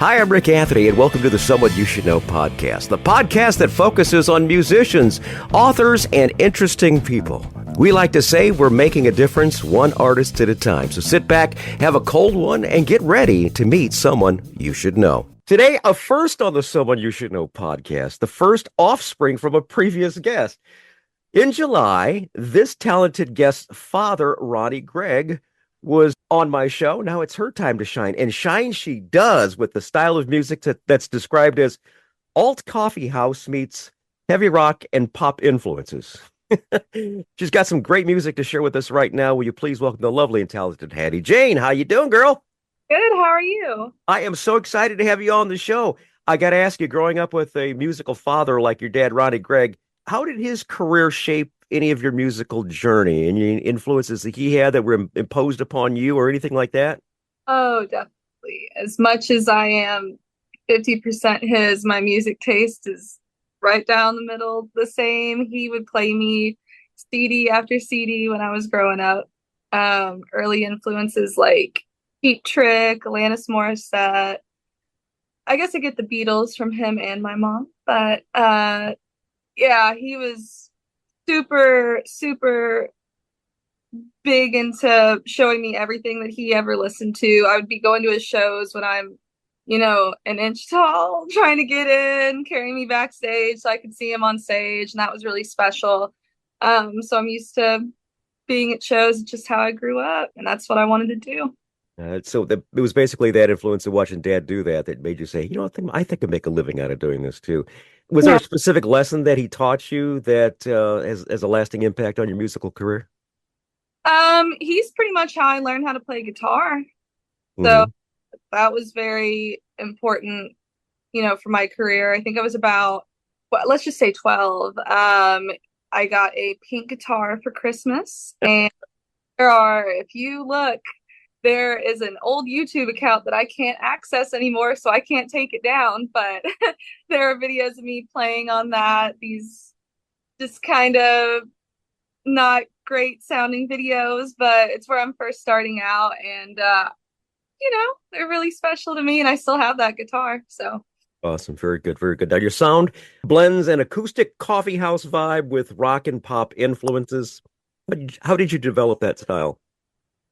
Hi, I'm Rick Anthony, and welcome to the Someone You Should Know podcast, the podcast that focuses on musicians, authors, and interesting people. We like to say we're making a difference one artist at a time. So sit back, have a cold one, and get ready to meet someone you should know. Today, a first on the Someone You Should Know podcast, the first offspring from a previous guest. In July, this talented guest's father, Ronnie Gregg, was on my show. Now it's her time to shine, and shine she does with the style of music that's described as alt coffee house meets heavy rock and pop influences. She's got some great music to share with us right now. Will you please welcome the lovely and talented Haddie Jane? How you doing, girl? Good. How are you? I am so excited to have you on the show. I got to ask you, growing up with a musical father like your dad, Ronnie Gregg, how did his career shape any of your musical journey? Any influences that he had that were imposed upon you or anything like that? Oh, definitely. As much as I am 50% his, my music taste is right down the middle the same. He would play me CD after CD when I was growing up. Early influences like Cheap Trick, Alanis Morissette. I guess I get the Beatles from him and my mom, but yeah, he was super, super big into showing me everything that he ever listened to. I would be going to his shows when I'm, an inch tall, trying to get in, carrying me backstage so I could see him on stage, and that was really special. So I'm used to being at shows, it's just how I grew up, and that's what I wanted to do. It was basically that influence of watching dad do that made you say, I think I make a living out of doing this too. Was there Yeah. a specific lesson that he taught you that has a lasting impact on your musical career? He's pretty much how I learned how to play guitar. So Hmm. that was very important, for my career. I think I was about, well, let's just say 12. I got a pink guitar for Christmas, and if you look, there is an old YouTube account that I can't access anymore, so I can't take it down, but there are videos of me playing on that, these just kind of not great sounding videos, but it's where I'm first starting out, and they're really special to me, and I still have that guitar. So Awesome. Very good. Very good. Now, your sound blends an acoustic coffee house vibe with rock and pop influences. How did you develop that style?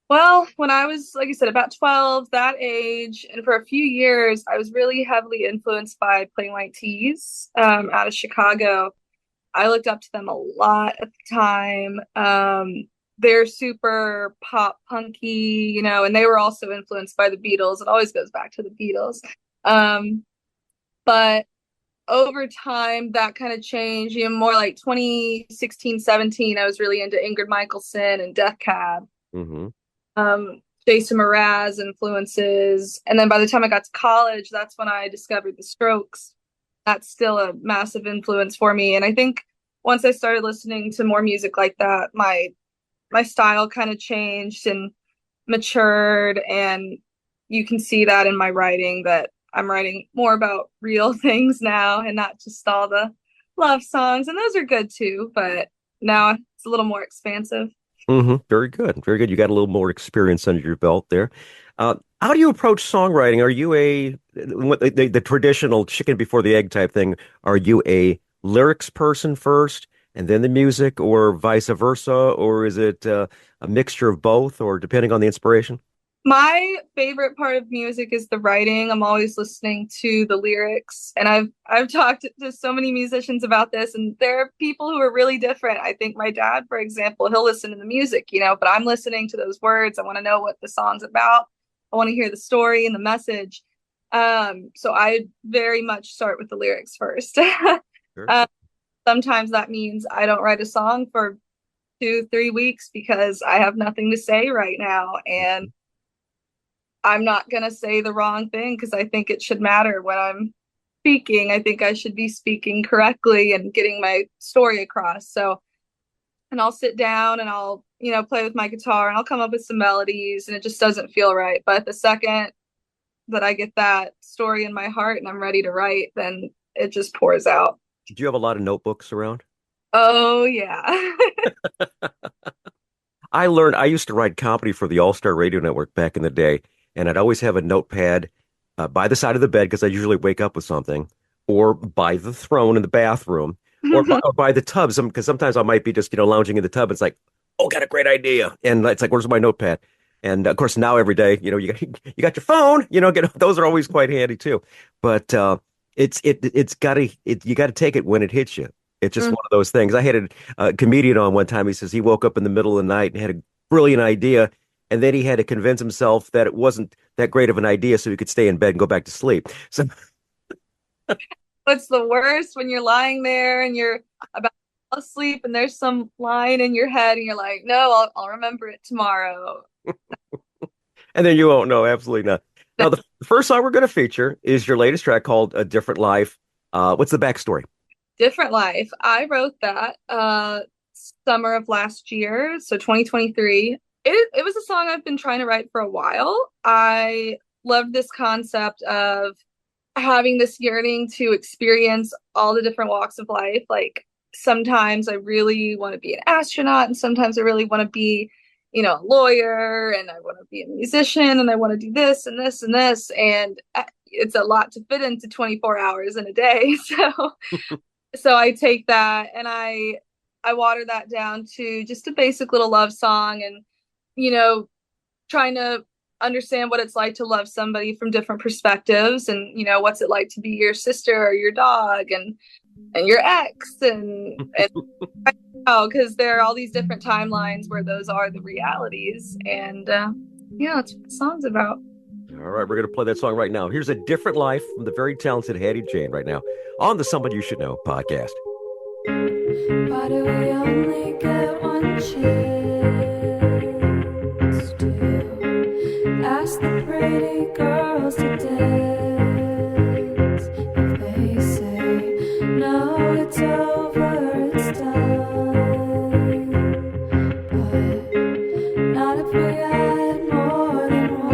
well, when I was, like I said, about 12, that age, and for a few years, I was really heavily influenced by Plain White Tees out of Chicago. I looked up to them a lot at the time. They're super pop punky, and they were also influenced by the Beatles. It always goes back to the Beatles. But over time, that kind of changed. More like 2016, 17, I was really into Ingrid Michaelson and Death Cab. Hmm. Jason Mraz influences. And then by the time I got to college, that's when I discovered the Strokes. That's still a massive influence for me. And I think once I started listening to more music like that, my style kind of changed and matured. And you can see that in my writing, that I'm writing more about real things now and not just all the love songs. And those are good too, but now it's a little more expansive. Hmm. Very good. Very good. You got a little more experience under your belt there. How do you approach songwriting? Are you the traditional chicken before the egg type thing? Are you a lyrics person first and then the music, or vice versa? Or is it a mixture of both, or depending on the inspiration? My favorite part of music is the writing. I'm always listening to the lyrics, and I've talked to so many musicians about this, and there are people who are really different. I think my dad, for example, he'll listen to the music, but I'm listening to those words. I want to know what the song's about. I want to hear the story and the message. So I very much start with the lyrics first. Sure. uh, Sometimes that means I don't write a song for 2, 3 weeks because I have nothing to say right now, and I'm not going to say the wrong thing because I think it should matter when I'm speaking. I think I should be speaking correctly and getting my story across. So, and I'll sit down and I'll, play with my guitar and I'll come up with some melodies, and it just doesn't feel right. But the second that I get that story in my heart and I'm ready to write, then it just pours out. Do you have a lot of notebooks around? Oh, yeah. I used to write comedy for the All-Star Radio Network back in the day, and I'd always have a notepad by the side of the bed because I usually wake up with something, or by the throne in the bathroom, or by the tub. Because sometimes I might be just lounging in the tub. It's like, oh, got a great idea, and it's like, where's my notepad? And of course, now every day, you got your phone. Those are always quite handy too. But you got to take it when it hits you. It's just one of those things. I had a comedian on one time. He says he woke up in the middle of the night and had a brilliant idea, and then he had to convince himself that it wasn't that great of an idea, so he could stay in bed and go back to sleep. So What's the worst when you're lying there and you're about to fall asleep and there's some line in your head and you're like, no, I'll remember it tomorrow. And then you won't know. Absolutely not. Now, the first song we're going to feature is your latest track called A Different Life. What's the backstory? Different Life. I wrote that summer of last year, so 2023. It was a song I've been trying to write for a while. I loved this concept of having this yearning to experience all the different walks of life. Like sometimes I really want to be an astronaut, and sometimes I really want to be, a lawyer, and I want to be a musician, and I want to do this and this and this. And it's a lot to fit into 24 hours in a day. So I take that and I water that down to just a basic little love song, and trying to understand what it's like to love somebody from different perspectives, and what's it like to be your sister or your dog and your ex, and because there are all these different timelines where those are the realities, and that's what the song's about. All right, we're going to play that song right now. Here's A Different Life from the very talented Haddie Jane right now on the Someone You Should Know podcast. Why do we only get one chance to ask the pretty girls to dance? If they say, no, it's over, it's done. But not if we had more than one.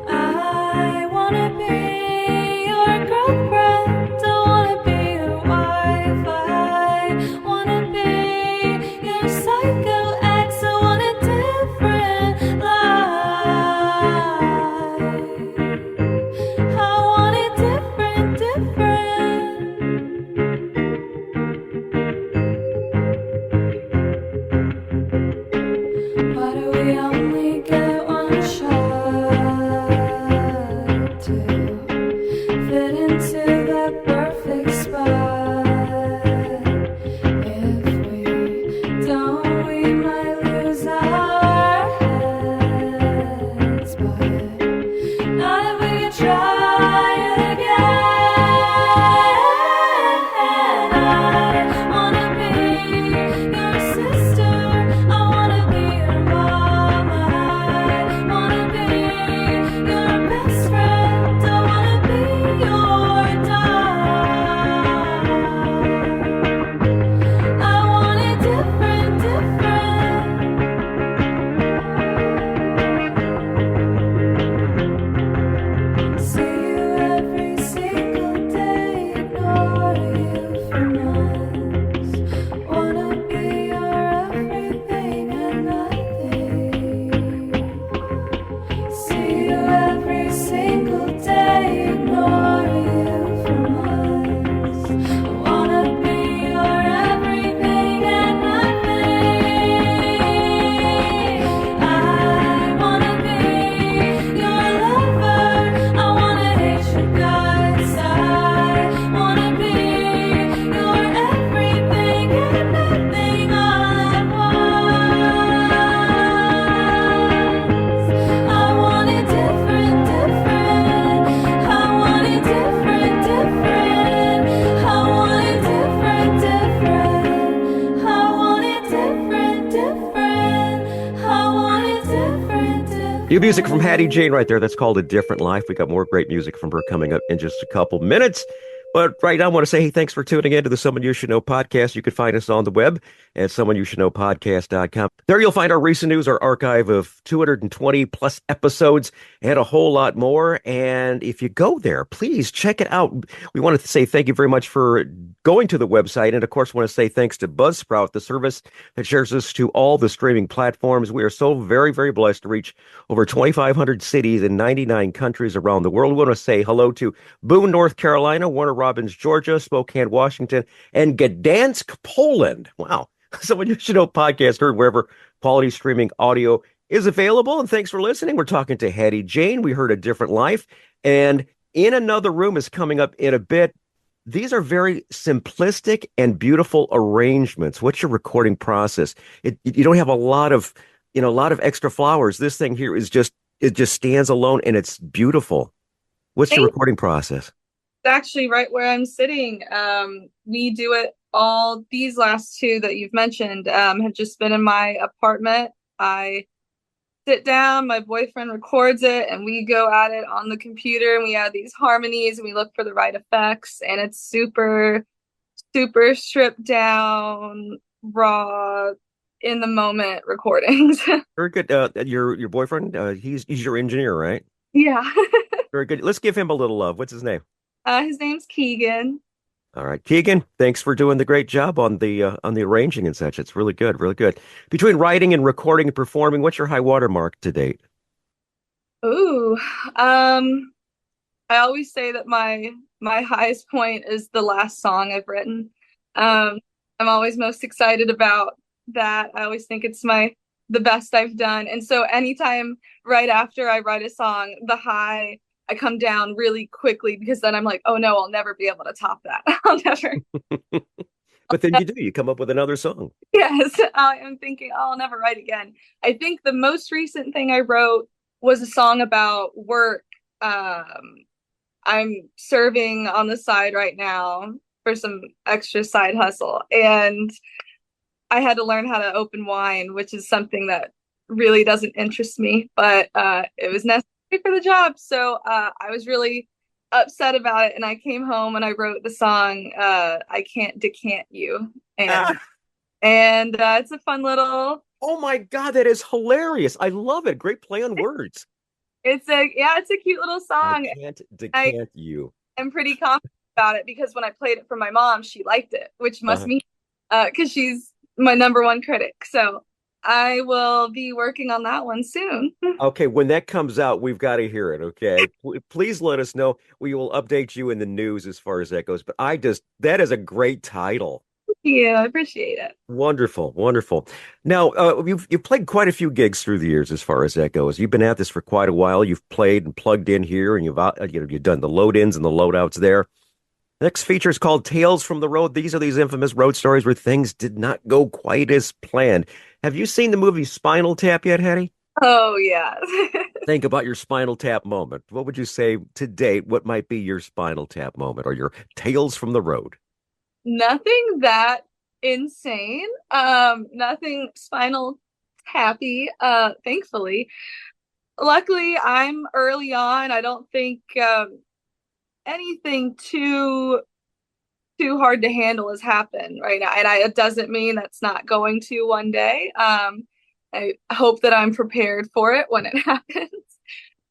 I wanna be your girlfriend, I wanna be your wife, I wanna be your psycho ex, I want a different life, I want it different, different. Why do we only get one shot to fit into that perfect spot? If we don't, we might lose our heads, but not if we can try again. I wanna be your sister, I wanna be your mom, I wanna be your best friend, I wanna be your dog. I want it different, different. See you every single day, ignore you for months. Wanna be your everything and nothing. See you every single day, ignore you for months. Wanna be your everything and nothing. I wanna be your lover, I wanna hate your guts, I wanna be your everything and nothing all at once. I want it different, different. I want it different, different. I want it different, different. I want it different, different. I want it different, different. New music from Haddie Jane right there. That's called A Different Life. We got more great music from her coming up in just a couple minutes. But right now, I want to say, hey, thanks for tuning in to the Someone You Should Know podcast. You can find us on the web at someoneyoushouldknowpodcast.com. There you'll find our recent news, our archive of 220 plus episodes, and a whole lot more. And if you go there, please check it out. We want to say thank you very much for going to the website. And of course, want to say thanks to Buzzsprout, the service that shares us to all the streaming platforms. We are so very, very blessed to reach over 2,500 cities in 99 countries around the world. We want to say hello to Boone, North Carolina, Warner Robins, Georgia, Spokane, Washington, and Gdansk, Poland. Wow. Someone You Should Know podcast heard wherever quality streaming audio is available. And thanks for listening. We're talking to Haddie Jane. We heard A Different Life. And In Another Room is coming up in a bit. These are very simplistic and beautiful arrangements. What's your recording process? You don't have a lot of, a lot of extra flowers. This thing here is it just stands alone and it's beautiful. What's your recording process? Actually right where I'm sitting. We do it all. These last two that you've mentioned have just been in my apartment. I sit down, my boyfriend records it, and we go at it on the computer, and we add these harmonies, and we look for the right effects, and it's super, super stripped down, raw, in the moment recordings. Very good. Your boyfriend, he's your engineer, right? Yeah. Very good. Let's give him a little love. What's his name? His name's Keegan. All right, Keegan, thanks for doing the great job on the arranging and such. It's really good, really good. Between writing and recording and performing, what's your high water mark to date? Ooh, I always say that my highest point is the last song I've written. I'm always most excited about that. I always think it's the best I've done. And so anytime right after I write a song, I come down really quickly because then I'm like, oh no, I'll never be able to top that. I'll never. But then you come up with another song. Yes, I'm thinking, oh, I'll never write again. I think the most recent thing I wrote was a song about work. I'm serving on the side right now for some extra side hustle. And I had to learn how to open wine, which is something that really doesn't interest me, but it was necessary for the job. So I was really upset about it. And I came home and I wrote the song, I Can't Decant You. And it's a fun little. Oh my God, that is hilarious. I love it. Great play on words. It's a cute little song. I can't decant you. I'm pretty confident about it because when I played it for my mom, she liked it, which must mean because she's my number one critic. So I will be working on that one soon. Okay, when that comes out, we've got to hear it, okay? Please let us know. We will update you in the news as far as that goes. But that is a great title. Yeah, I appreciate it. Wonderful, wonderful. Now, you've played quite a few gigs through the years as far as that goes. You've been at this for quite a while. You've played and plugged in here, and you've done the load-ins and the load-outs there. Next feature is called Tales from the Road. These are these infamous road stories where things did not go quite as planned. Have you seen the movie Spinal Tap yet, Haddie? Oh, yeah. Think about your Spinal Tap moment. What would you say to date? What might be your Spinal Tap moment or your Tales from the Road? Nothing that insane. Nothing spinal tappy, thankfully. Luckily, I'm early on. I don't think anything too hard to handle has happened right now. And it doesn't mean that's not going to one day. I hope that I'm prepared for it when it happens.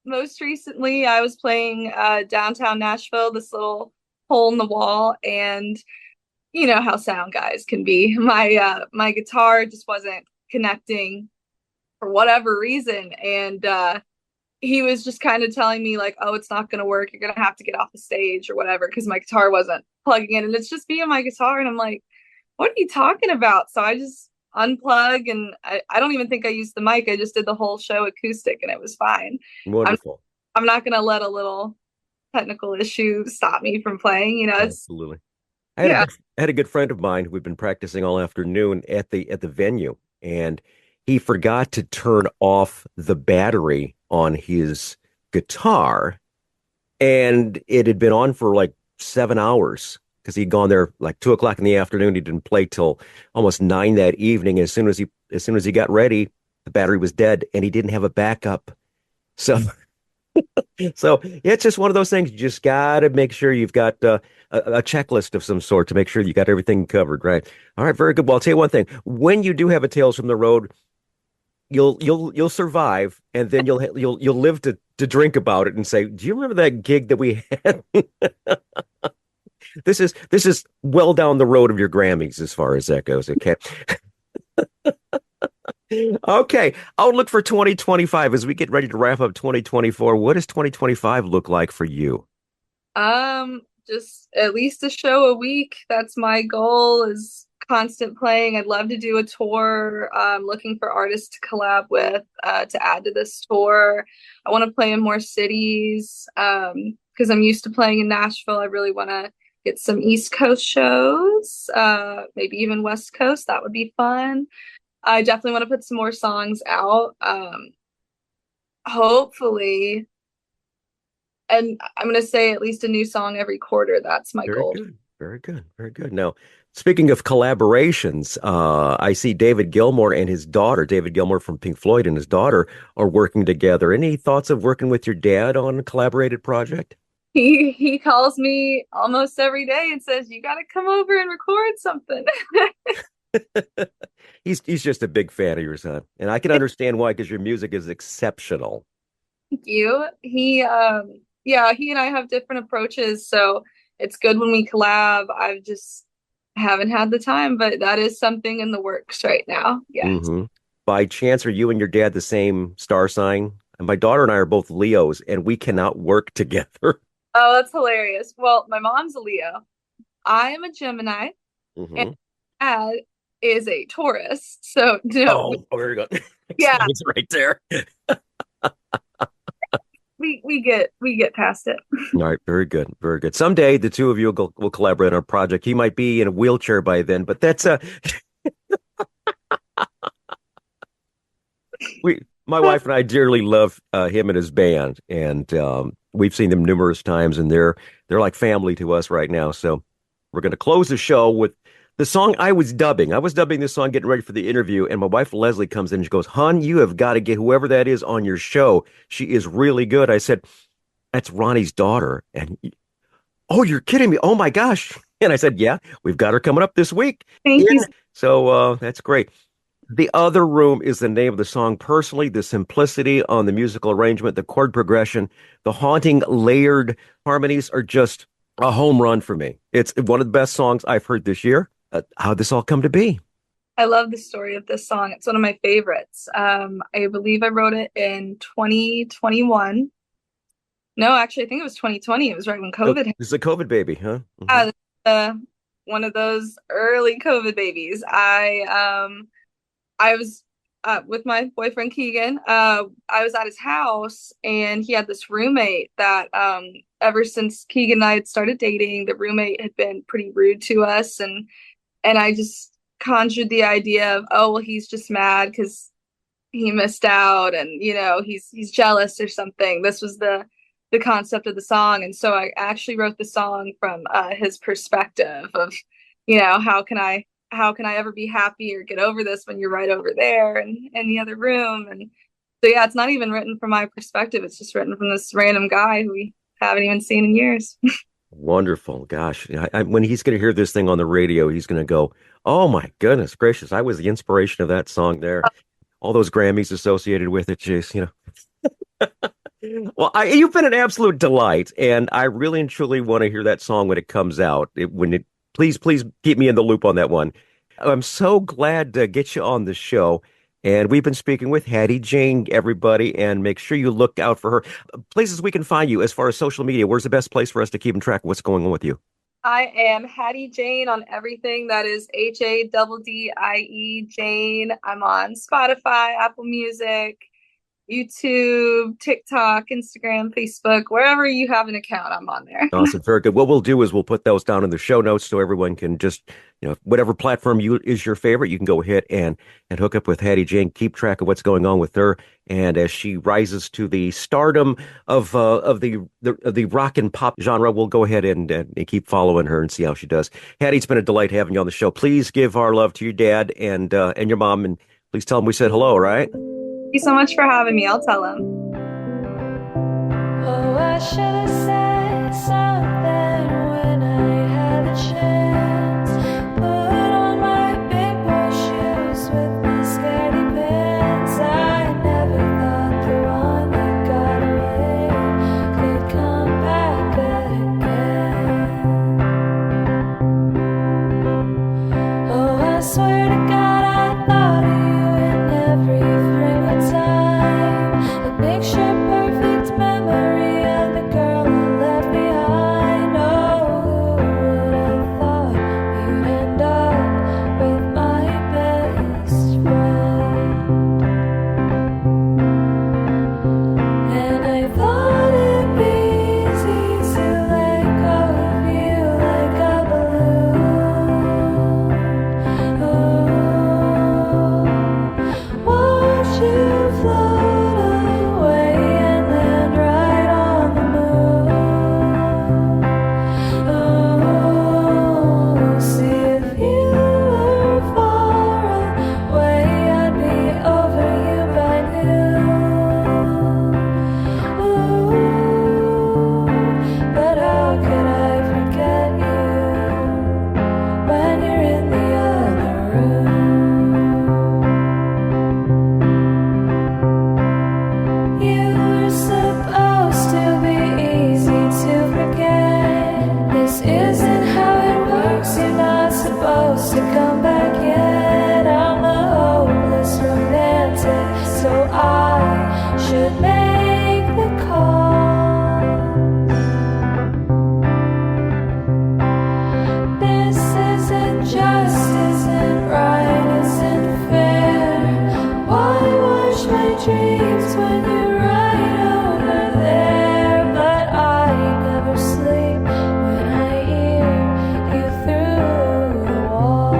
Most recently, I was playing downtown Nashville, this little hole in the wall, and you know how sound guys can be. My guitar just wasn't connecting for whatever reason, and he was just kind of telling me like, oh, it's not going to work. You're going to have to get off the stage or whatever because my guitar wasn't plugging in, and it's just me and my guitar. And I'm like, what are you talking about? So I just unplug, and I don't even think I used the mic. I just did the whole show acoustic, and it was fine. Wonderful. I'm not going to let a little technical issue stop me from playing. You know, Absolutely. I had a good friend of mine who had been practicing all afternoon at the venue, and he forgot to turn off the battery on his guitar, and it had been on for like 7 hours because he'd gone there like 2 o'clock in the afternoon. He didn't play till almost 9 that evening. As soon as he got ready, the battery was dead, and he didn't have a backup. So So it's just one of those things. You just got to make sure you've got a checklist of some sort to make sure you got everything covered, right? All right, very good. Well, I'll tell you one thing. When you do have a Tales from the Road, you'll survive, and then you'll live to drink about it and say, "Do you remember that gig that we had?" This is well down the road of your Grammys as far as that goes. Okay. Okay. Outlook for 2025 as we get ready to wrap up 2024. What does 2025 look like for you? Just at least a show a week. That's my goal is constant playing. I'd love to do a tour. Looking for artists to collab with, to add to this tour. I want to play in more cities, because I'm used to playing in Nashville. I really want to get some East Coast shows, maybe even West Coast. That would be fun. I definitely want to put some more songs out. Hopefully, and I'm going to say at least a new song every quarter. That's my Very goal. good. Very good. Very good. Now, speaking of collaborations, I see David Gilmour and his daughter, David Gilmour from Pink Floyd and his daughter are working together. Any thoughts of working with your dad on a collaborated project? He calls me almost every day and says, "You got to come over and record something." He's just a big fan of yours, huh? And I can understand why, because your music is exceptional. Thank you. Yeah, he and I have different approaches, so it's good when we collab. I've just haven't had the time, but that is something in the works right now. Yes. Hmm. By chance, are you and your dad the same star sign? And my daughter and I are both Leos, and we cannot work together. Oh, that's hilarious. Well, my mom's a Leo. I am a Gemini, and Hmm. dad is a Taurus. So, Oh, there you go. yeah, Explains it right there. we get past it. All right, very good, very good. Someday the two of you will collaborate on a project. He might be in a wheelchair by then, but that's my wife and I dearly love him and his band, and we've seen them numerous times, and they're like family to us right now. So we're going to close the show with the song I was dubbing. I was dubbing this song, getting ready for the interview, and my wife Leslie comes in and she goes, "Hon, you have got to get whoever that is on your show. She is really good." I said, "That's Ronnie's daughter," and "Oh, you're kidding me! Oh my gosh!" And I said, "Yeah, we've got her coming up this week." Thank In you. so that's great. The Other Room is the name of the song. Personally, the simplicity on the musical arrangement, the chord progression, the haunting layered harmonies are just a home run for me. It's one of the best songs I've heard this year. How'd this all come to be? I love the story of this song. It's one of my favorites. I believe I wrote it in 2021. No, actually, I think it was 2020. It was right when Oh, COVID hit. this is a COVID baby, huh? Hmm. Yeah, uh, one of those early COVID babies. I was with my boyfriend Keegan. I was at his house, and he had this roommate that ever since Keegan and I had started dating, the roommate had been pretty rude to us, and I just conjured the idea of, oh well, he's just mad because he missed out, and he's jealous or something. This was the concept of the song, and so I actually wrote the song from his perspective of, how can I ever be happy or get over this when you're right over there and in the other room. And so yeah, it's not even written from my perspective. It's just written from this random guy who we haven't even seen in years. Wonderful. Gosh, when he's going to hear this thing on the radio, he's going to go, "Oh my goodness gracious, I was the inspiration of that song there." All those Grammys associated with it, just. Well, you've been an absolute delight, and I really and truly want to hear that song when it comes out. Please, please keep me in the loop on that one. I'm so glad to get you on the show, and we've been speaking with Haddie Jane, everybody, and make sure you look out for her. Places we can find you as far as social media. Where's the best place for us to keep in track of what's going on with you? I am Haddie Jane on everything. That is HADDIE Jane. I'm on Spotify, Apple Music, YouTube, TikTok, Instagram, Facebook, wherever you have an account, I'm on there. Awesome. Very good. What we'll do is we'll put those down in the show notes so everyone can just, whatever platform is your favorite, you can go ahead and hook up with Haddie Jane, keep track of what's going on with her. And as she rises to the stardom of the rock and pop genre, we'll go ahead and keep following her and see how she does. Haddie, it's been a delight having you on the show. Please give our love to your dad and your mom, and please tell them we said hello, all right? Thank you so much for having me. I'll tell them. Oh, I should have said something when I had the chance. Put on my big boy shoes with my scaredy pants. I never thought the one that got away could come back again. Oh, I swear to God, I thought of you in every frame of time. A picture perfect memory of the girl I left behind. Oh, who would have thought you'd end up with my best friend? And I thought it'd be easy to let go of you like a balloon. Oh, watch you float away and land right on the moon. Oh, see if you were far away, I'd be over you by noon. Ooh, but how could I forget you when you're in the other room? You were supposed to be easy to forget. This isn't how it works. You're not supposed to come back yet. I'm a hopeless romantic, so I should make the call. This isn't just, isn't right, isn't fair. Why watch my dreams when you're right over there? But I never sleep when I hear you through the walls.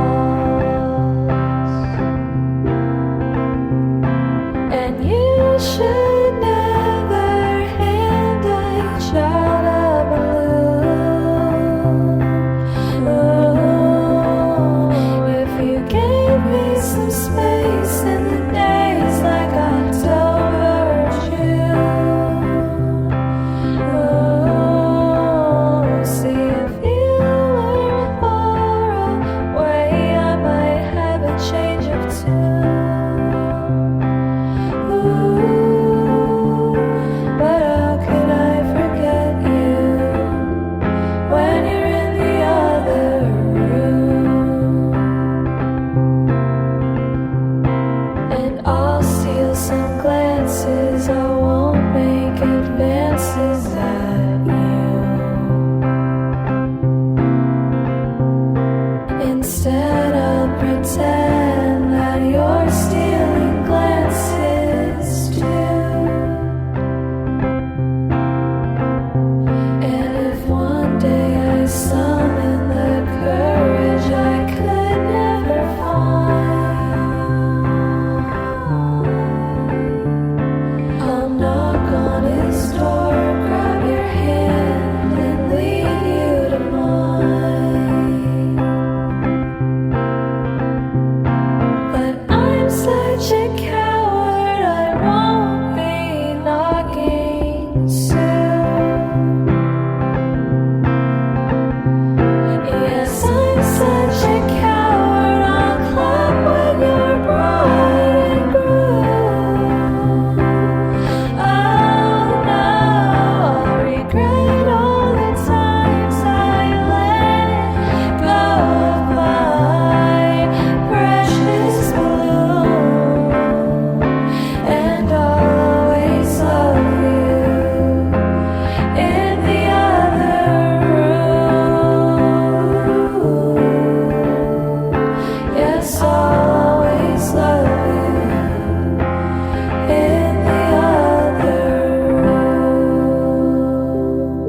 And you should never hand a child a balloon. Oh, if you gave me some space in the days like October or June. Oh, see if you were far away, I might have a change of tune. Ooh, but how could I forget you when you're in the other room? And I'll steal some glances, I won't make advances at you. Instead, I'll pretend that you're stealing glances too. And if one day I summon the courage I could never find, I'll knock on his door, grab your hand, and lead you to mine. But I'm such a coward, I won't be knocking soon. Yes, I'm such a coward, I'll clap when you're bride and groom. Oh no, I'll regret all the times I let go of my precious balloon. And I'll always love you in the other room. Yes, I'll always love you in the other room.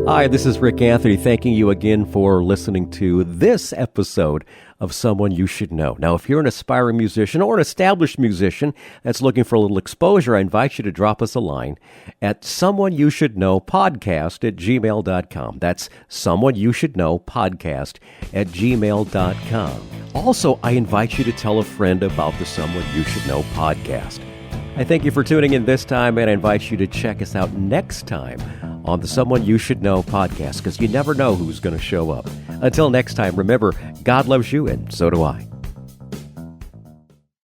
Hi, this is Rick Anthony, thanking you again for listening to this episode of Someone You Should Know. Now, if you're an aspiring musician or an established musician that's looking for a little exposure, I invite you to drop us a line at someoneyoushouldknowpodcast@gmail.com. That's someoneyoushouldknowpodcast@gmail.com. Also, I invite you to tell a friend about the Someone You Should Know podcast. I thank you for tuning in this time, and I invite you to check us out next time on the Someone You Should Know podcast, because you never know who's going to show up. Until next time, remember, God loves you, and so do I.